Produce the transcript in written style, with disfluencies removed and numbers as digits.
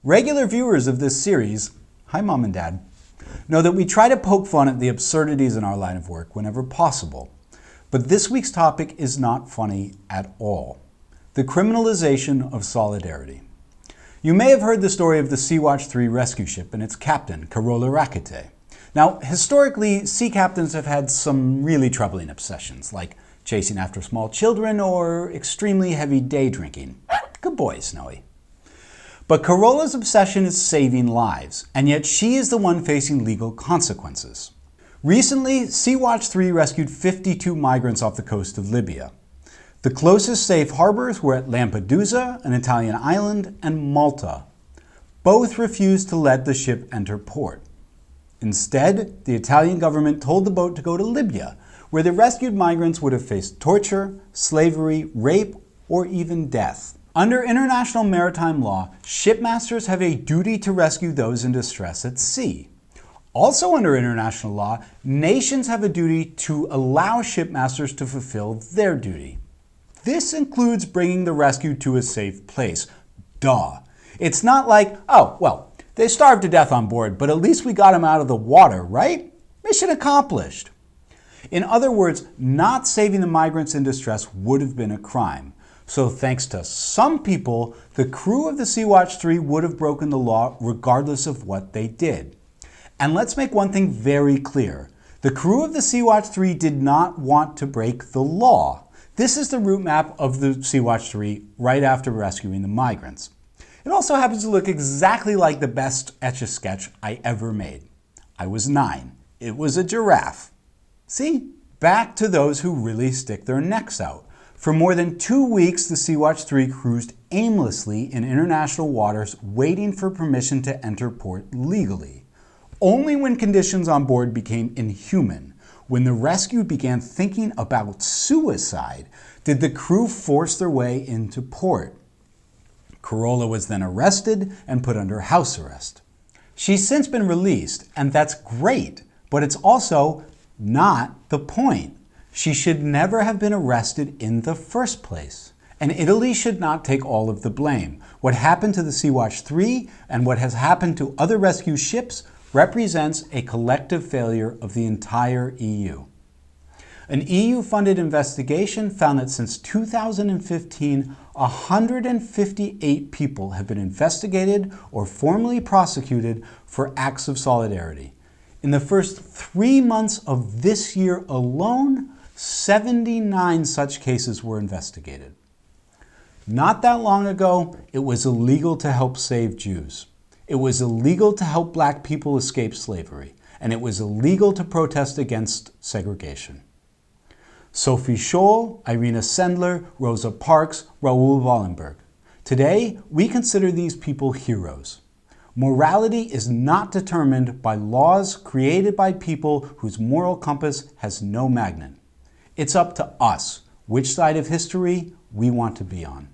Regular viewers of this series, hi Mom and Dad, know that we try to poke fun at the absurdities in our line of work whenever possible. But this week's topic is not funny at all. The criminalization of solidarity. You may have heard the story of the Sea-Watch 3 rescue ship and its captain, Carola Rackete. Now, historically, sea captains have had some really troubling obsessions, like chasing after small children or extremely heavy day drinking. Good boy, Snowy. But Carola's obsession is saving lives, and yet she is the one facing legal consequences. Recently, Sea-Watch 3 rescued 52 migrants off the coast of Libya. The closest safe harbors were at Lampedusa, an Italian island, and Malta. Both refused to let the ship enter port. Instead, the Italian government told the boat to go to Libya, where the rescued migrants would have faced torture, slavery, rape, or even death. Under international maritime law, shipmasters have a duty to rescue those in distress at sea. Also under international law, nations have a duty to allow shipmasters to fulfill their duty. This includes bringing the rescued to a safe place. Duh. It's not like, oh, well, they starved to death on board, but at least we got them out of the water, right? Mission accomplished. In other words, not saving the migrants in distress would have been a crime. So thanks to some people, the crew of the Sea-Watch 3 would have broken the law regardless of what they did. And let's make one thing very clear. The crew of the Sea-Watch 3 did not want to break the law. This is the route map of the Sea-Watch 3 right after rescuing the migrants. It also happens to look exactly like the best Etch-a-Sketch I ever made. I was 9. It was a giraffe. See? Back to those who really stick their necks out. For more than 2 weeks, the Sea-Watch 3 cruised aimlessly in international waters, waiting for permission to enter port legally. Only when conditions on board became inhuman, when the rescued began thinking about suicide, did the crew force their way into port. Carola was then arrested and put under house arrest. She's since been released, and that's great, but it's also not the point. She should never have been arrested in the first place. And Italy should not take all of the blame. What happened to the Sea-Watch 3 and what has happened to other rescue ships represents a collective failure of the entire EU. An EU-funded investigation found that since 2015, 158 people have been investigated or formally prosecuted for acts of solidarity. In the first 3 months of this year alone, 79 such cases were investigated. Not that long ago, it was illegal to help save Jews. It was illegal to help black people escape slavery. And it was illegal to protest against segregation. Sophie Scholl, Irina Sendler, Rosa Parks, Raoul Wallenberg. Today, we consider these people heroes. Morality is not determined by laws created by people whose moral compass has no magnet. It's up to us which side of history we want to be on.